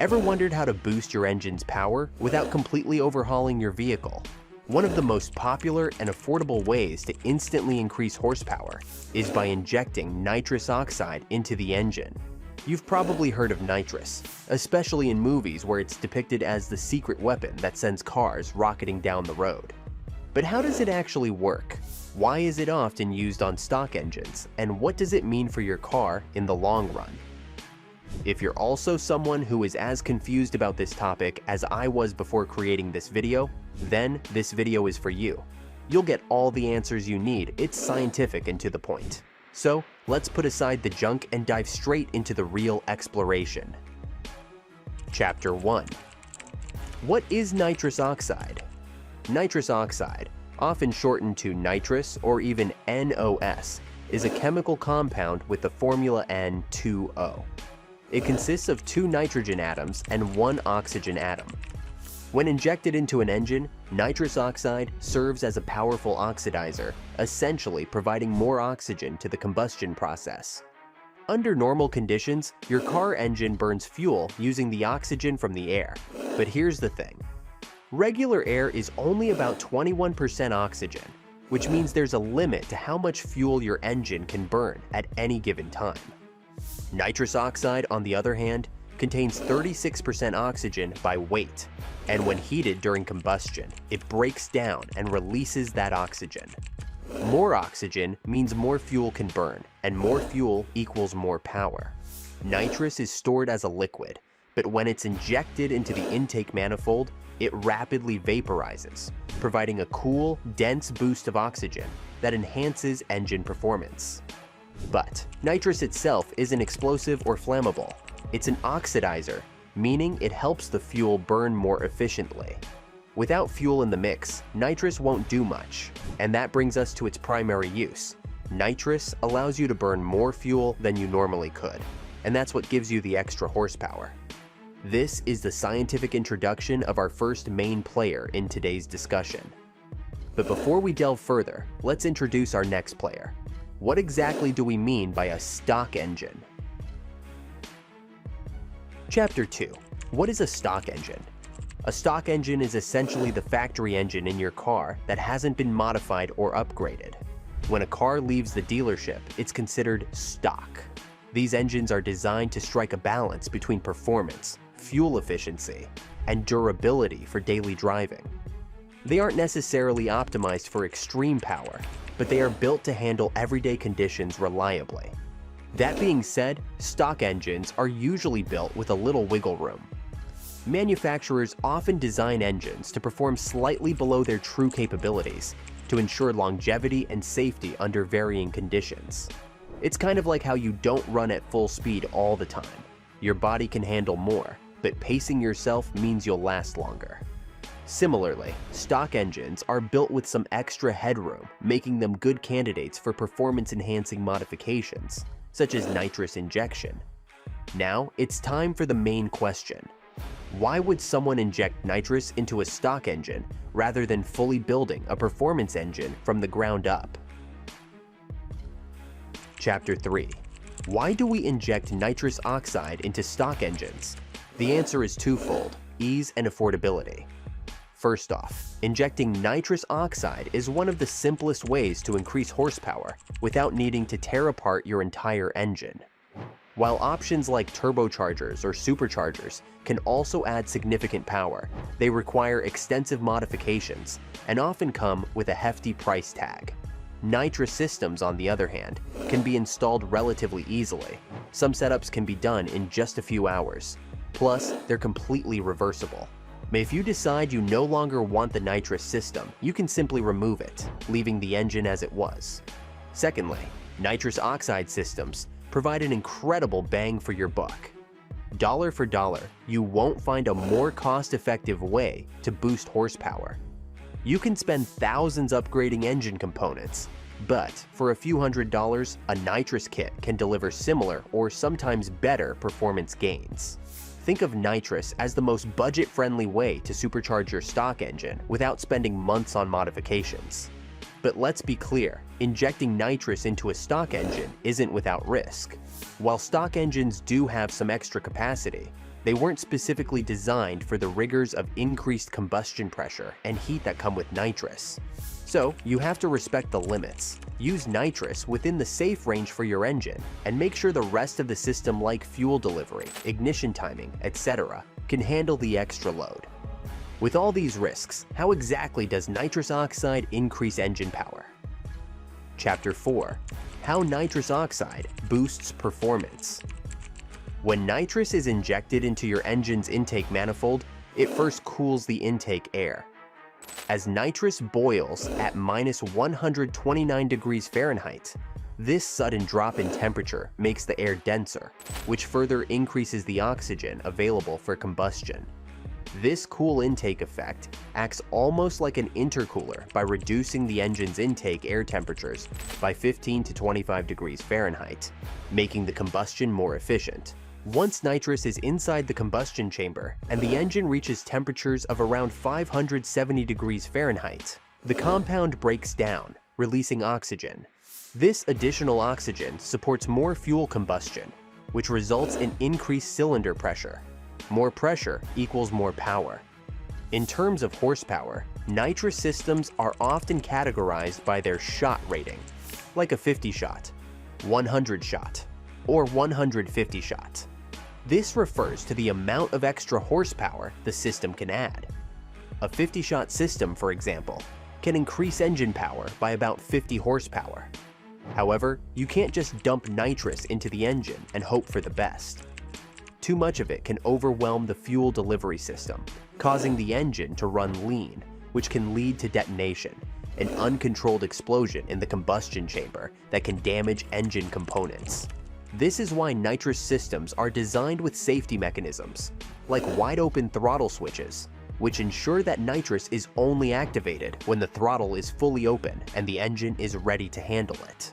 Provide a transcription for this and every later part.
Ever wondered how to boost your engine's power without completely overhauling your vehicle? One of the most popular and affordable ways to instantly increase horsepower is by injecting nitrous oxide into the engine. You've probably heard of nitrous, especially in movies where it's depicted as the secret weapon that sends cars rocketing down the road. But how does it actually work? Why is it often used on stock engines? And what does it mean for your car in the long run? If you're also someone who is as confused about this topic as I was before creating this video, then this video is for you. You'll get all the answers you need. It's scientific and to the point. So let's put aside the junk and dive straight into the real exploration. Chapter 1. What is nitrous oxide? Nitrous oxide, often shortened to nitrous or even NOS, is a chemical compound with the formula N2O. It consists of 2 nitrogen atoms and 1 oxygen atom. When injected into an engine, nitrous oxide serves as a powerful oxidizer, essentially providing more oxygen to the combustion process. Under normal conditions, your car engine burns fuel using the oxygen from the air. But here's the thing. Regular air is only about 21% oxygen, which means there's a limit to how much fuel your engine can burn at any given time. Nitrous oxide, on the other hand, contains 36% oxygen by weight, and when heated during combustion, it breaks down and releases that oxygen. More oxygen means more fuel can burn, and more fuel equals more power. Nitrous is stored as a liquid, but when it's injected into the intake manifold, it rapidly vaporizes, providing a cool, dense boost of oxygen that enhances engine performance. But nitrous itself isn't explosive or flammable. It's an oxidizer, meaning it helps the fuel burn more efficiently. Without fuel in the mix, nitrous won't do much, and that brings us to its primary use. Nitrous allows you to burn more fuel than you normally could, and that's what gives you the extra horsepower. This is the scientific introduction of our first main player in today's discussion. But before we delve further, let's introduce our next player. What exactly do we mean by a stock engine? Chapter 2. What is a stock engine? A stock engine is essentially the factory engine in your car that hasn't been modified or upgraded. When a car leaves the dealership, it's considered stock. These engines are designed to strike a balance between performance, fuel efficiency, and durability for daily driving. They aren't necessarily optimized for extreme power, but they are built to handle everyday conditions reliably. That being said, stock engines are usually built with a little wiggle room. Manufacturers often design engines to perform slightly below their true capabilities to ensure longevity and safety under varying conditions. It's kind of like how you don't run at full speed all the time. Your body can handle more, but pacing yourself means you'll last longer. Similarly, stock engines are built with some extra headroom, making them good candidates for performance-enhancing modifications, such as nitrous injection. Now, it's time for the main question. Why would someone inject nitrous into a stock engine rather than fully building a performance engine from the ground up? Chapter 3. Why do we inject nitrous oxide into stock engines? The answer is twofold: ease and affordability. First off, injecting nitrous oxide is one of the simplest ways to increase horsepower without needing to tear apart your entire engine. While options like turbochargers or superchargers can also add significant power, they require extensive modifications and often come with a hefty price tag. Nitrous systems, on the other hand, can be installed relatively easily. Some setups can be done in just a few hours. Plus, they're completely reversible. If you decide you no longer want the nitrous system, you can simply remove it, leaving the engine as it was. Secondly, nitrous oxide systems provide an incredible bang for your buck. Dollar for dollar, you won't find a more cost-effective way to boost horsepower. You can spend thousands upgrading engine components, but for a few $100s, a nitrous kit can deliver similar or sometimes better performance gains. Think of nitrous as the most budget-friendly way to supercharge your stock engine without spending months on modifications. But let's be clear, injecting nitrous into a stock engine isn't without risk. While stock engines do have some extra capacity, They weren't specifically designed for the rigors of increased combustion pressure and heat that come with nitrous. So you have to respect the limits. Use nitrous within the safe range for your engine, and make sure the rest of the system like fuel delivery, ignition timing, etc. can handle the extra load. With all these risks, how exactly does nitrous oxide increase engine power? Chapter 4. How nitrous oxide boosts performance. When nitrous is injected into your engine's intake manifold, it first cools the intake air. As nitrous boils at -129 degrees Fahrenheit, this sudden drop in temperature makes the air denser, which further increases the oxygen available for combustion. This cool intake effect acts almost like an intercooler by reducing the engine's intake air temperatures by 15 to 25 degrees Fahrenheit, making the combustion more efficient. Once nitrous is inside the combustion chamber and the engine reaches temperatures of around 570 degrees Fahrenheit, the compound breaks down, releasing oxygen. This additional oxygen supports more fuel combustion, which results in increased cylinder pressure. More pressure equals more power. In terms of horsepower, nitrous systems are often categorized by their shot rating, like a 50 shot, 100 shot, or 150 shot. This refers to the amount of extra horsepower the system can add. A 50-shot system, for example, can increase engine power by about 50 horsepower. However, you can't just dump nitrous into the engine and hope for the best. Too much of it can overwhelm the fuel delivery system, causing the engine to run lean, which can lead to detonation, an uncontrolled explosion in the combustion chamber that can damage engine components. This is why nitrous systems are designed with safety mechanisms, like wide-open throttle switches, which ensure that nitrous is only activated when the throttle is fully open and the engine is ready to handle it.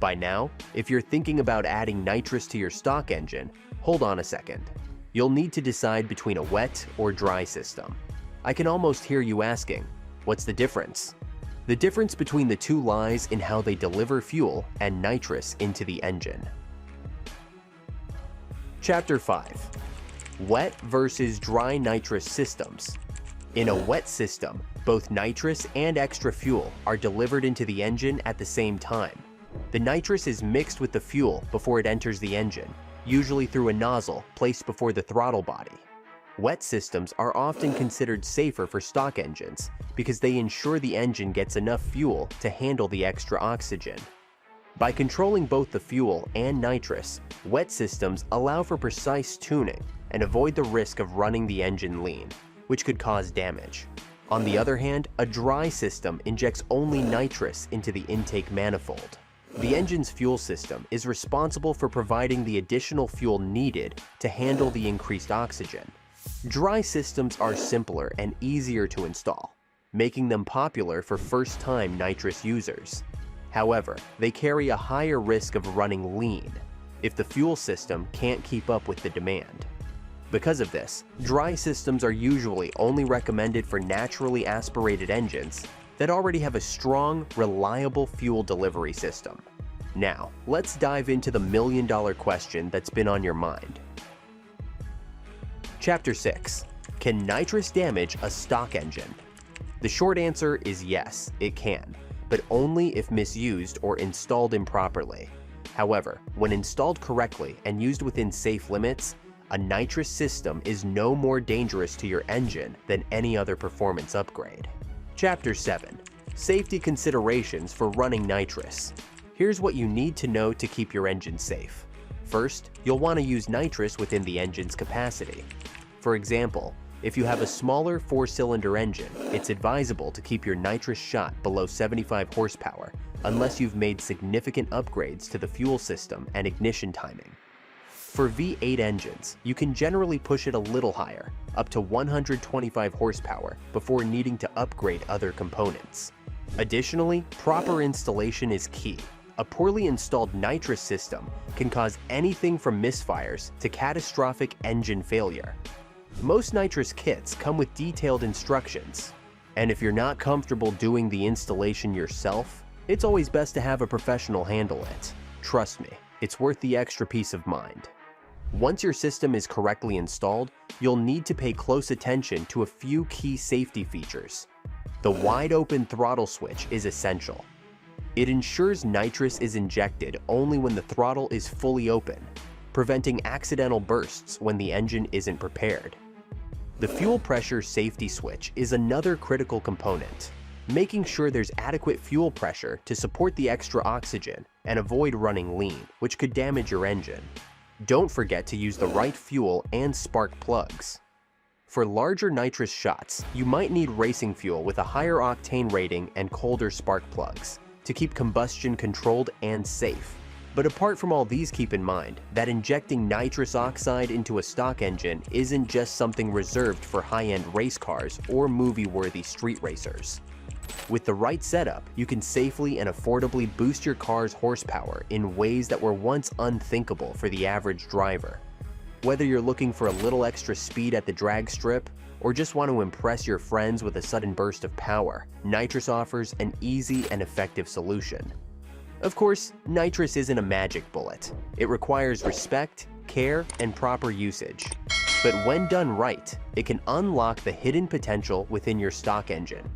By now, if you're thinking about adding nitrous to your stock engine, hold on a second. You'll need to decide between a wet or dry system. I can almost hear you asking, what's the difference? The difference between the two lies in how they deliver fuel and nitrous into the engine. Chapter 5. Wet versus dry nitrous systems. In a wet system, both nitrous and extra fuel are delivered into the engine at the same time. The nitrous is mixed with the fuel before it enters the engine, usually through a nozzle placed before the throttle body. Wet systems are often considered safer for stock engines because they ensure the engine gets enough fuel to handle the extra oxygen. By controlling both the fuel and nitrous, wet systems allow for precise tuning and avoid the risk of running the engine lean, which could cause damage. On the other hand, a dry system injects only nitrous into the intake manifold. The engine's fuel system is responsible for providing the additional fuel needed to handle the increased oxygen. Dry systems are simpler and easier to install, making them popular for first-time nitrous users. However, they carry a higher risk of running lean if the fuel system can't keep up with the demand. Because of this, dry systems are usually only recommended for naturally aspirated engines that already have a strong, reliable fuel delivery system. Now, let's dive into the million-dollar question that's been on your mind. Chapter 6. Can nitrous damage a stock engine? The short answer is yes, it can, but only if misused or installed improperly. However, when installed correctly and used within safe limits, a nitrous system is no more dangerous to your engine than any other performance upgrade. Chapter 7. Safety considerations for running nitrous. Here's what you need to know to keep your engine safe. First, you'll want to use nitrous within the engine's capacity. For example, if you have a smaller 4-cylinder engine, it's advisable to keep your nitrous shot below 75 horsepower unless you've made significant upgrades to the fuel system and ignition timing. For V8 engines, you can generally push it a little higher, up to 125 horsepower, before needing to upgrade other components. Additionally, proper installation is key. A poorly installed nitrous system can cause anything from misfires to catastrophic engine failure. Most nitrous kits come with detailed instructions, and if you're not comfortable doing the installation yourself, it's always best to have a professional handle it. Trust me, it's worth the extra peace of mind. Once your system is correctly installed, you'll need to pay close attention to a few key safety features. The wide-open throttle switch is essential. It ensures nitrous is injected only when the throttle is fully open, preventing accidental bursts when the engine isn't prepared. The fuel pressure safety switch is another critical component, making sure there's adequate fuel pressure to support the extra oxygen and avoid running lean, which could damage your engine. Don't forget to use the right fuel and spark plugs. For larger nitrous shots, you might need racing fuel with a higher octane rating and colder spark plugs to keep combustion controlled and safe. But apart from all these, keep in mind that injecting nitrous oxide into a stock engine isn't just something reserved for high-end race cars or movie-worthy street racers. With the right setup, you can safely and affordably boost your car's horsepower in ways that were once unthinkable for the average driver. Whether you're looking for a little extra speed at the drag strip, or just want to impress your friends with a sudden burst of power, Nitrous offers an easy and effective solution. Of course, nitrous isn't a magic bullet. It requires respect, care, and proper usage. But when done right, it can unlock the hidden potential within your stock engine,